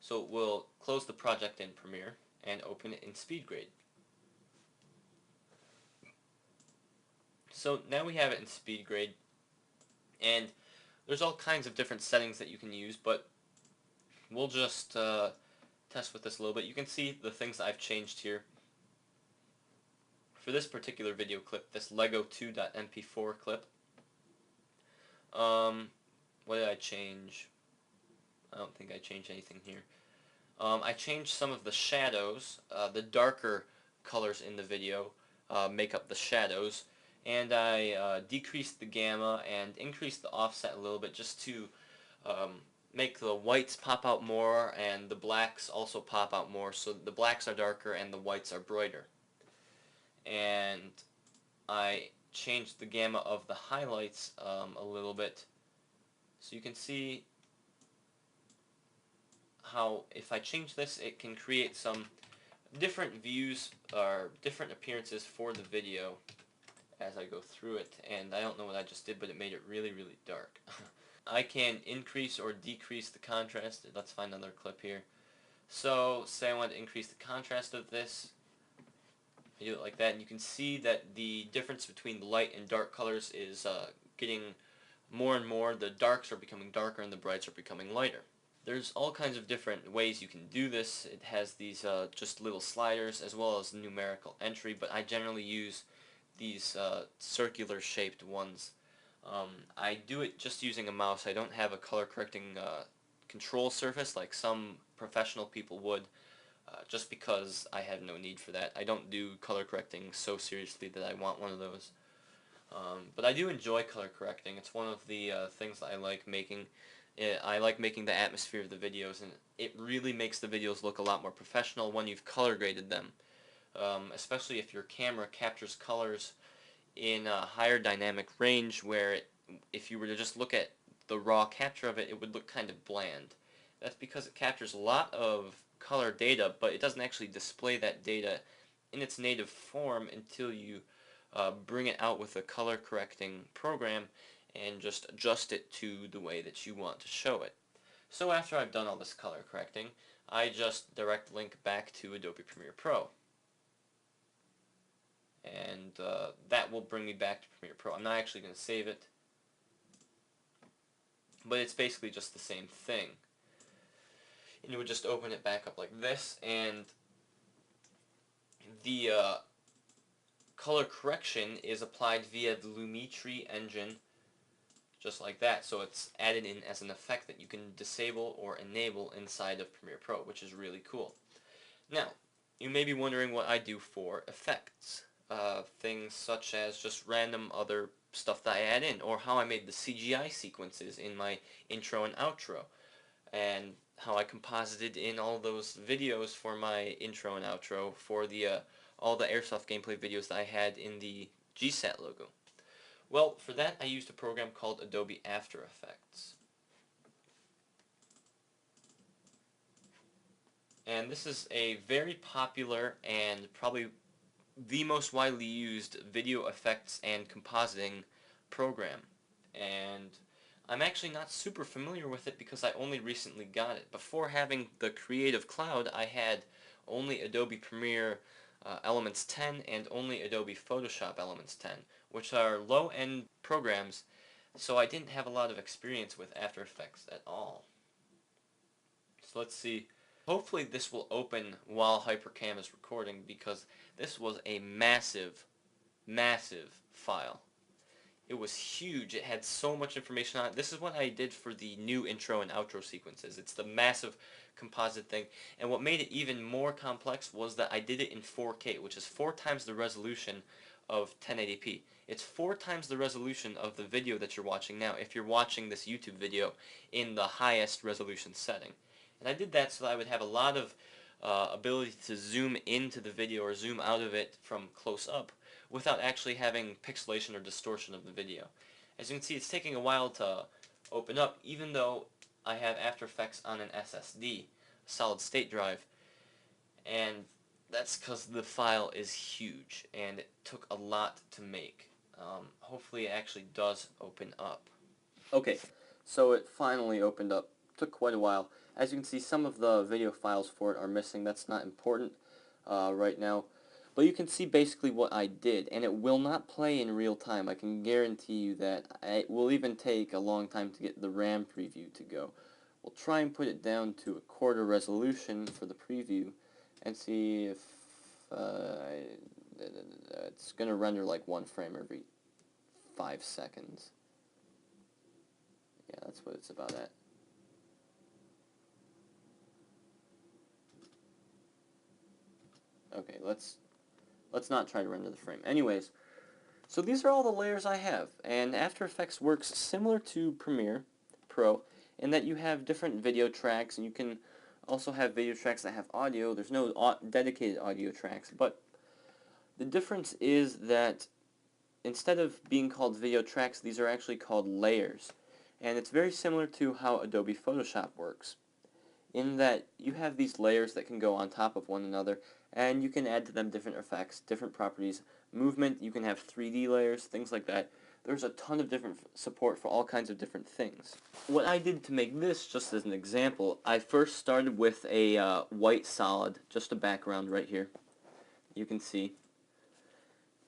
S1: So we'll close the project in Premiere and open it in Speed Grade. So now we have it in Speed Grade, and there's all kinds of different settings that you can use, but we'll just test with this a little bit. You can see the things I've changed here. For this particular video clip, this Lego2.mp4 clip, what did I change? I don't think I changed anything here. I changed some of the shadows. The darker colors in the video make up the shadows, and I decreased the gamma and increased the offset a little bit just to make the whites pop out more and the blacks also pop out more, so the blacks are darker and the whites are brighter. And I changed the gamma of the highlights a little bit, so you can see how if I change this, it can create some different views or different appearances for the video as I go through it. And I don't know what I just did, but it made it really, really dark. I can increase or decrease the contrast. Let's find another clip here. So say I want to increase the contrast of this. I do it like that, and you can see that the difference between the light and dark colors is getting more and more. The darks are becoming darker and the brights are becoming lighter. There's all kinds of different ways you can do this. It has these just little sliders as well as numerical entry, but I generally use these circular shaped ones. I do it just using a mouse. I don't have a color correcting control surface like some professional people would, just because I have no need for that. I don't do color correcting so seriously that I want one of those. But I do enjoy color correcting. It's one of the things that I like making. I like making the atmosphere of the videos, and it really makes the videos look a lot more professional when you've color graded them. Especially if your camera captures colors in a higher dynamic range, where if you were to just look at the raw capture of it, it would look kind of bland. That's because it captures a lot of color data, but it doesn't actually display that data in its native form until you bring it out with a color correcting program and just adjust it to the way that you want to show it. So after I've done all this color correcting, I just direct link back to Adobe Premiere Pro. and that will bring me back to Premiere Pro. I'm not actually going to save it, but it's basically just the same thing. And you would just open it back up like this, and the color correction is applied via the Lumetri engine, just like that. So it's added in as an effect that you can disable or enable inside of Premiere Pro, which is really cool. Now, you may be wondering what I do for effects. Things such as just random other stuff that I add in, or how I made the CGI sequences in my intro and outro, and how I composited in all those videos for my intro and outro for the all the Airsoft gameplay videos that I had in the GSAT logo. Well, for that I used a program called Adobe After Effects. And this is a very popular and probably the most widely used video effects and compositing program. And I'm actually not super familiar with it because I only recently got it. Before having the Creative Cloud, I had only Adobe Premiere Elements 10 and only Adobe Photoshop Elements 10, which are low-end programs, so I didn't have a lot of experience with After Effects at all. So let's see. Hopefully this will open while HyperCam is recording, because this was a massive, massive file. It was huge. It had so much information on it. This is what I did for the new intro and outro sequences. It's the massive composite thing. And what made it even more complex was that I did it in 4K, which is 4 times the resolution of 1080p. It's 4 times the resolution of the video that you're watching now if you're watching this YouTube video in the highest resolution setting. And I did that so that I would have a lot of ability to zoom into the video or zoom out of it from close up without actually having pixelation or distortion of the video. As you can see, it's taking a while to open up, even though I have After Effects on an SSD, solid state drive, and that's because the file is huge and it took a lot to make. Hopefully it actually does open up. Okay, so it finally opened up. Took quite a while. As you can see, some of the video files for it are missing. That's not important right now. But you can see basically what I did, and it will not play in real time. I can guarantee you that. It will even take a long time to get the RAM preview to go. We'll try and put it down to a quarter resolution for the preview and see if it's going to render like 1 frame every 5 seconds. Yeah, that's what it's about at. Okay, let's not try to render the frame. Anyways, so these are all the layers I have, and After Effects works similar to Premiere Pro in that you have different video tracks, and you can also have video tracks that have audio. There's no dedicated audio tracks, but the difference is that instead of being called video tracks, these are actually called layers. And it's very similar to how Adobe Photoshop works, in that you have these layers that can go on top of one another, and you can add to them different effects, different properties. Movement, you can have 3D layers, things like that. There's a ton of different support for all kinds of different things. What I did to make this, just as an example, I first started with a white solid, just a background right here, you can see.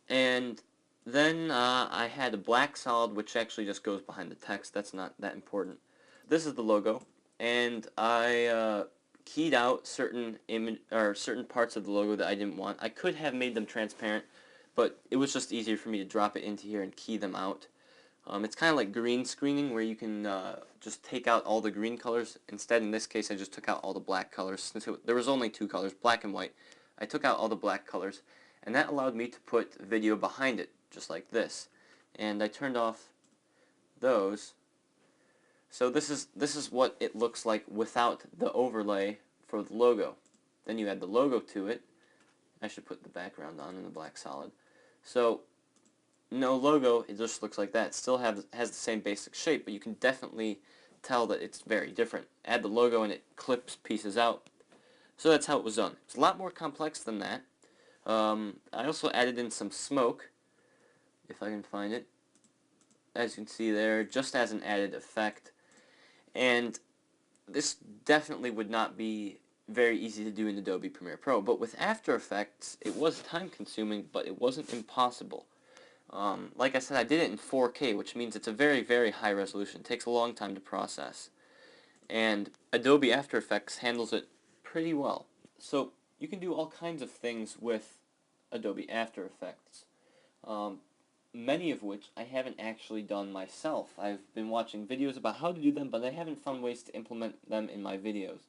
S1: And then I had a black solid, which actually just goes behind the text. That's not that important. This is the logo, and I keyed out certain parts of the logo that I didn't want. I could have made them transparent, but it was just easier for me to drop it into here and key them out. It's kind of like green screening, where you can just take out all the green colors. Instead, in this case, I just took out all the black colors. Since there was only 2 colors, black and white, I took out all the black colors, and that allowed me to put video behind it, just like this. And I turned off those. So this is what it looks like without the overlay for the logo. Then you add the logo to it. I should put the background on in the black solid. So no logo, it just looks like that. It still has the same basic shape, but you can definitely tell that it's very different. Add the logo and it clips pieces out. So that's how it was done. It's a lot more complex than that. I also added in some smoke, if I can find it, as you can see there, just as an added effect. And this definitely would not be very easy to do in Adobe Premiere Pro. But with After Effects, it was time-consuming, but it wasn't impossible. Like I said, I did it in 4K, which means it's a very, very high resolution. It takes a long time to process. And Adobe After Effects handles it pretty well. So you can do all kinds of things with Adobe After Effects, many of which I haven't actually done myself. I've been watching videos about how to do them, but I haven't found ways to implement them in my videos.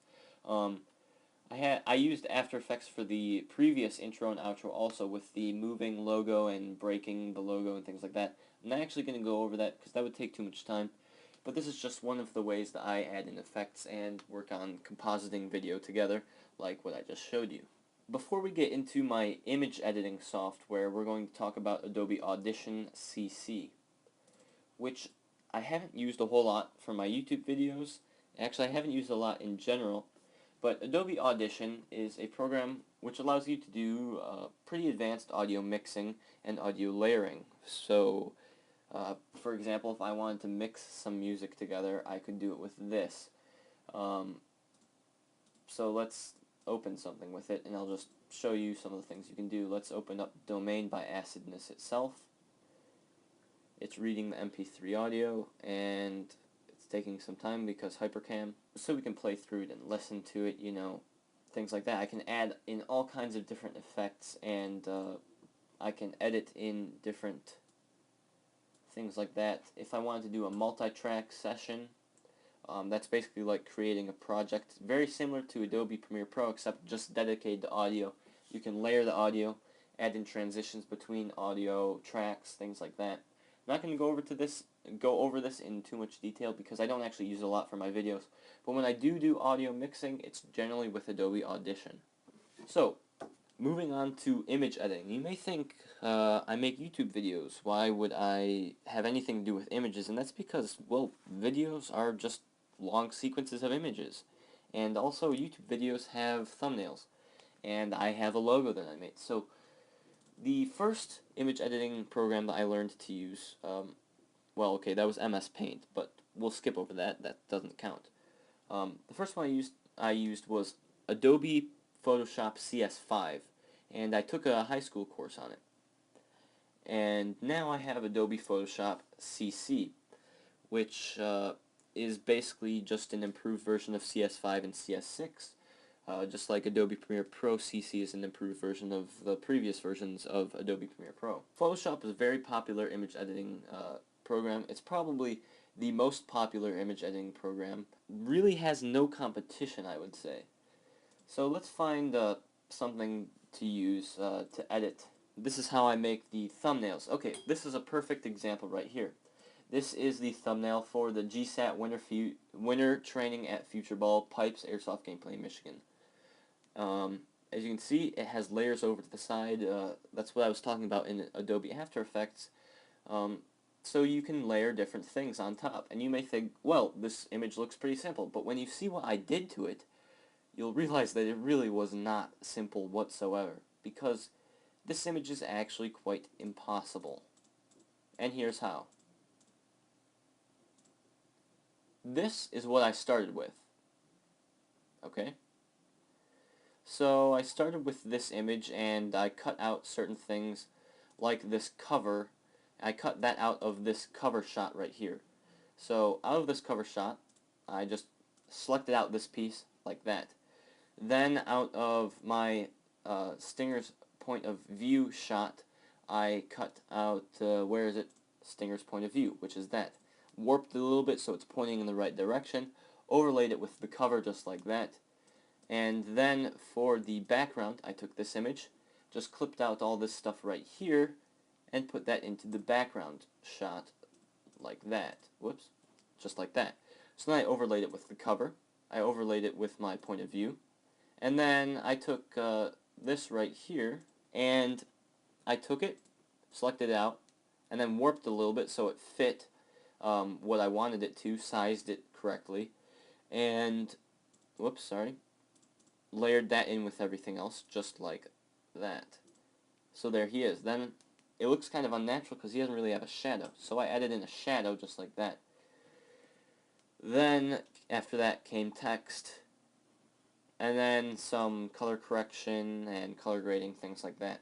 S1: I used After Effects for the previous intro and outro also, with the moving logo and breaking the logo and things like that. I'm not actually going to go over that because that would take too much time, but this is just one of the ways that I add in effects and work on compositing video together, like what I just showed you. Before we get into my image editing software, we're going to talk about Adobe Audition CC, which I haven't used a whole lot for my YouTube videos. Actually, I haven't used a lot in general. But Adobe Audition is a program which allows you to do pretty advanced audio mixing and audio layering. So, for example, if I wanted to mix some music together, I could do it with this. So let's open something with it, and I'll just show you some of the things you can do. Let's open up Domain by Acidness itself. It's reading the MP3 audio, and taking some time because Hypercam, so we can play through it and listen to it, you know, things like that. I can add in all kinds of different effects, and I can edit in different things like that. If I wanted to do a multi-track session, that's basically like creating a project very similar to Adobe Premiere Pro, except just dedicated to audio. You can layer the audio, add in transitions between audio tracks, things like that. I'm not going to go over this in too much detail because I don't actually use it a lot for my videos. But when I do audio mixing, it's generally with Adobe Audition. So, moving on to image editing. You may think I make YouTube videos. Why would I have anything to do with images? And that's because, well, videos are just long sequences of images. And also, YouTube videos have thumbnails. And I have a logo that I made. So, the first image editing program that I learned to use, well, okay, that was MS Paint, but we'll skip over that. That doesn't count. The first one I used was Adobe Photoshop CS5, and I took a high school course on it. And now I have Adobe Photoshop CC, which is basically just an improved version of CS5 and CS6. Just like Adobe Premiere Pro, CC is an improved version of the previous versions of Adobe Premiere Pro. Photoshop is a very popular image editing program. It's probably the most popular image editing program. Really has no competition, I would say. So let's find something to use to edit. This is how I make the thumbnails. Okay, this is a perfect example right here. This is the thumbnail for the GSAT winter training at Future Ball Pipes Airsoft Gameplay in Michigan. As you can see, it has layers over to the side. That's what I was talking about in Adobe After Effects. So you can layer different things on top. And you may think, well, this image looks pretty simple. But when you see what I did to it, you'll realize that it really was not simple whatsoever. Because this image is actually quite impossible. And here's how. This is what I started with. Okay? So I started with this image, and I cut out certain things like this cover. I cut that out of this cover shot right here. So out of this cover shot, I just selected out this piece like that. Then out of my Stinger's point of view shot, I cut out, where is it? Stinger's point of view, which is that. Warped it a little bit so it's pointing in the right direction. Overlaid it with the cover just like that. And then for the background, I took this image, just clipped out all this stuff right here, and put that into the background shot like that. Whoops. Just like that. So then I overlaid it with the cover. I overlaid it with my point of view. And then I took this right here, and I took it, selected it out, and then warped it a little bit so it fit what I wanted it to, sized it correctly, and, whoops, sorry, layered that in with everything else, just like that. So there he is. Then it looks kind of unnatural because he doesn't really have a shadow, so I added in a shadow just like that. Then, after that came text, and then some color correction and color grading, things like that.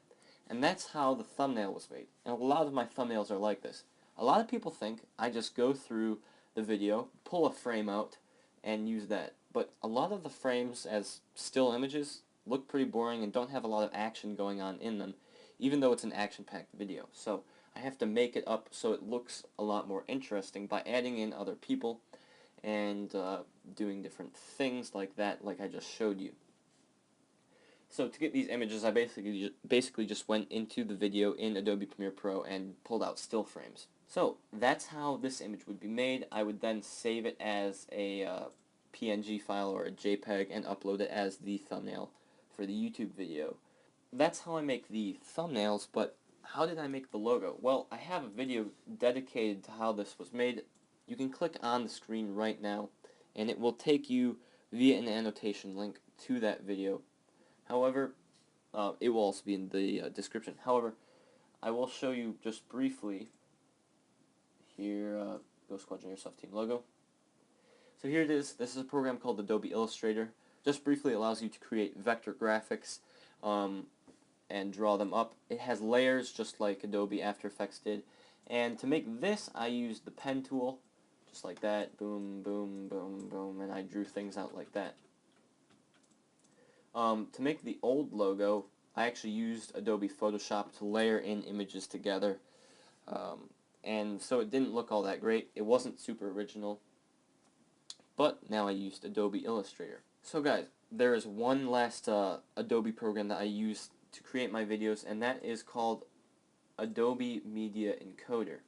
S1: And that's how the thumbnail was made. And a lot of my thumbnails are like this. A lot of people think I just go through the video, pull a frame out, and use that. But a lot of the frames as still images look pretty boring and don't have a lot of action going on in them, even though it's an action-packed video. So I have to make it up so it looks a lot more interesting by adding in other people and doing different things like that, like I just showed you. So to get these images, I basically just went into the video in Adobe Premiere Pro and pulled out still frames. So that's how this image would be made. I would then save it as a PNG file or a JPEG and upload it as the thumbnail for the YouTube video. That's how I make the thumbnails, but how did I make the logo? Well, I have a video dedicated to how this was made. You can click on the screen right now, and it will take you via an annotation link to that video. However, it will also be in the description. However, I will show you just briefly here, Ghost Squadron Airsoft Team logo. So here it is. This is a program called Adobe Illustrator. Just briefly allows you to create vector graphics and draw them up. It has layers just like Adobe After Effects did. And to make this, I used the pen tool, just like that. Boom, boom, boom, boom, and I drew things out like that. To make the old logo, I actually used Adobe Photoshop to layer in images together. And so it didn't look all that great. It wasn't super original. But now I used Adobe Illustrator. So guys, there is one last Adobe program that I use to create my videos, and that is called Adobe Media Encoder.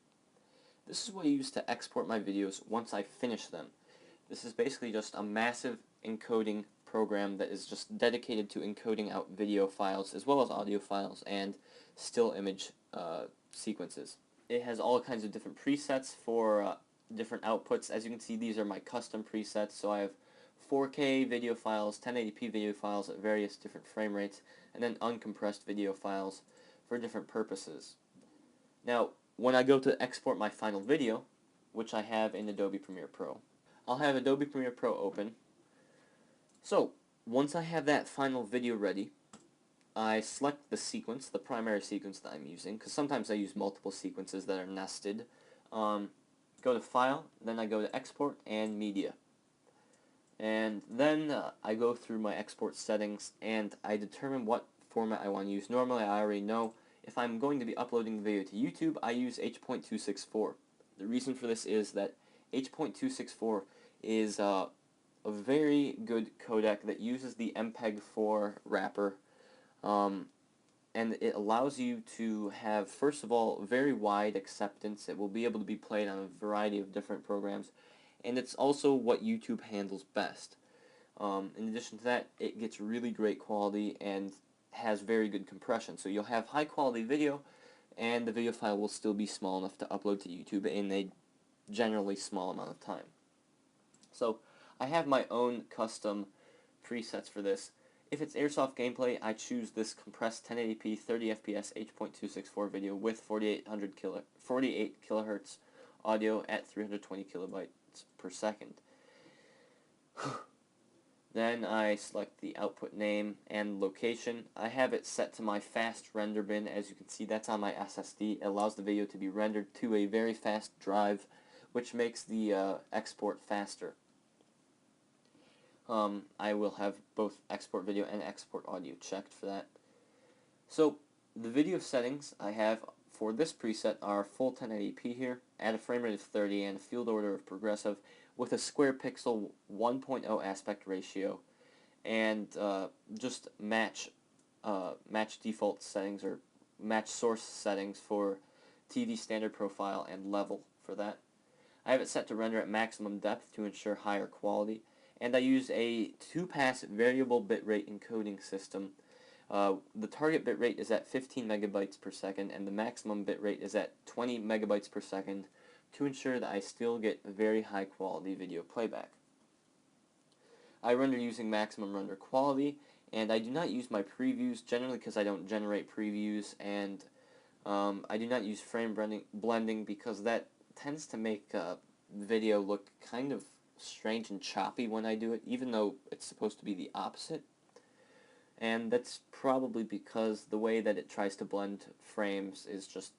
S1: This is what I use to export my videos once I finish them. This is basically just a massive encoding program that is just dedicated to encoding out video files as well as audio files and still image sequences. It has all kinds of different presets for different outputs. As you can see, these are my custom presets. So I have 4K video files, 1080p video files at various different frame rates, and then uncompressed video files for different purposes. Now, when I go to export my final video, which I have in Adobe Premiere Pro, I'll have Adobe Premiere Pro open. So, once I have that final video ready, I select the sequence, the primary sequence that I'm using, because sometimes I use multiple sequences that are nested. Go to File, then I go to Export and Media. And then I go through my export settings and I determine what format I want to use. Normally I already know if I'm going to be uploading the video to YouTube, I use H.264. The reason for this is that H.264 is a very good codec that uses the MPEG-4 wrapper, and it allows you to have, first of all, very wide acceptance. It will be able to be played on a variety of different programs, and it's also what YouTube handles best. In addition to that, it gets really great quality and has very good compression. So you'll have high quality video, and the video file will still be small enough to upload to YouTube in a generally small amount of time. So I have my own custom presets for this. If it's Airsoft gameplay, I choose this compressed 1080p 30 FPS H.264 video with 48 kilohertz audio at 320 kilobytes per second. Then I select the output name and location. I have it set to my fast render bin. As you can see, that's on my SSD. It allows the video to be rendered to a very fast drive, which makes the export faster. I will have both export video and export audio checked for that. So the video settings I have for this preset are full 1080p here, at a frame rate of 30 and a field order of progressive, with a square pixel 1.0 aspect ratio, and just match default settings or match source settings for TV standard profile and level for that. I have it set to render at maximum depth to ensure higher quality, and I use a 2-pass variable bitrate encoding system. The target bitrate is at 15 megabytes per second, and the maximum bitrate is at 20 megabytes per second to ensure that I still get very high quality video playback. I render using maximum render quality, and I do not use my previews, generally because I don't generate previews, and I do not use frame blending because that tends to make video look kind of strange and choppy when I do it, even though it's supposed to be the opposite. And that's probably because the way that it tries to blend frames is just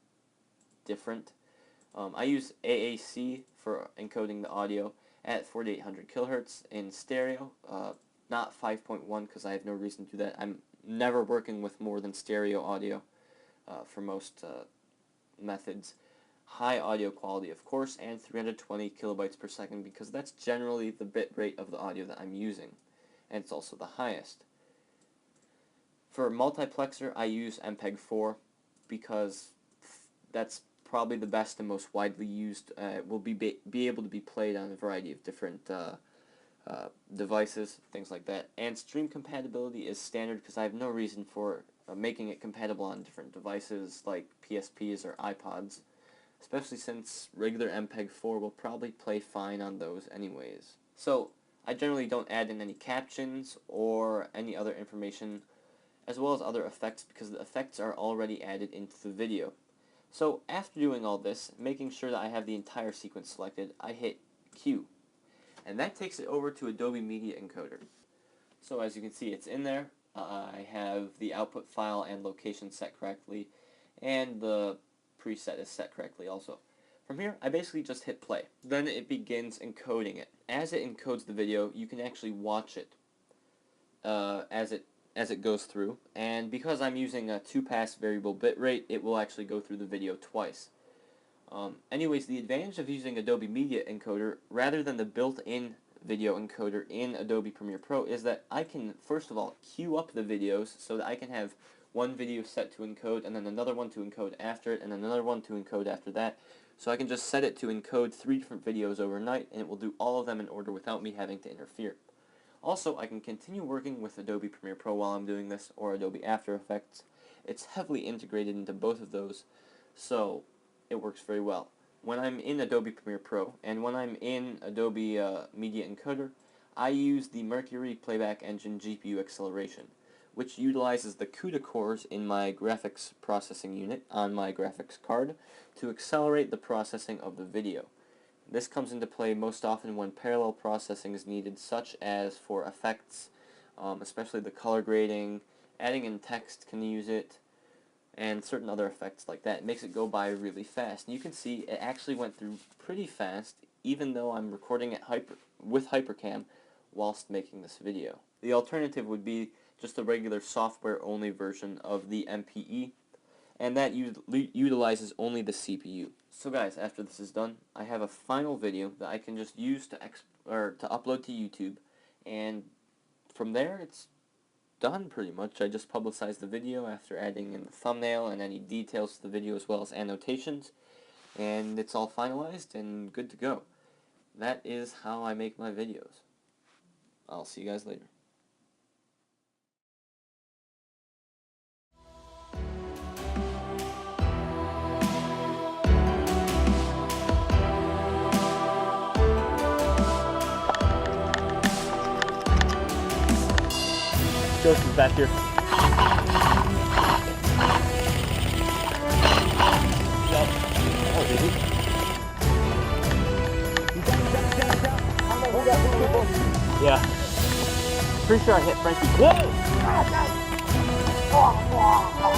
S1: different. I use AAC for encoding the audio at 4800 kilohertz in stereo, not 5.1 because I have no reason to do that. I'm never working with more than stereo audio for most methods. High audio quality, of course, and 320 kilobytes per second because that's generally the bit rate of the audio that I'm using, and it's also the highest. For multiplexer, I use MPEG-4 because that's probably the best and most widely used. Will be able to be played on a variety of different devices, things like that. And stream compatibility is standard because I have no reason for making it compatible on different devices like PSPs or iPods, especially since regular MPEG-4 will probably play fine on those anyways. So I generally don't add in any captions or any other information as well as other effects because the effects are already added into the video. So after doing all this, making sure that I have the entire sequence selected, I hit Q. And that takes it over to Adobe Media Encoder. So as you can see, it's in there. I have the output file and location set correctly, and the preset is set correctly also. From here, I basically just hit play. Then it begins encoding it. As it encodes the video, you can actually watch it as it goes through, and because I'm using a 2-pass variable bitrate, it will actually go through the video twice. Anyways, the advantage of using Adobe Media Encoder rather than the built-in video encoder in Adobe Premiere Pro is that I can, first of all, queue up the videos so that I can have one video set to encode and then another one to encode after it and another one to encode after that. So I can just set it to encode 3 different videos overnight and it will do all of them in order without me having to interfere. Also, I can continue working with Adobe Premiere Pro while I'm doing this, or Adobe After Effects. It's heavily integrated into both of those, so it works very well. When I'm in Adobe Premiere Pro, and when I'm in Adobe Media Encoder, I use the Mercury Playback Engine GPU acceleration, which utilizes the CUDA cores in my graphics processing unit on my graphics card to accelerate the processing of the video. This comes into play most often when parallel processing is needed, such as for effects, especially the color grading, adding in text can use it, and certain other effects like that. It makes it go by really fast. And you can see it actually went through pretty fast, even though I'm recording it with Hypercam whilst making this video. The alternative would be just a regular software-only version of the MPE, and that utilizes only the CPU. So guys, after this is done, I have a final video that I can just use to upload to YouTube, and from there it's done pretty much. I just publicize the video after adding in the thumbnail and any details to the video as well as annotations, and it's all finalized and good to go. That is how I make my videos. I'll see you guys later.
S2: Joseph's back here. Oh, did he? Yeah. Pretty sure I hit Frankie. Whoa!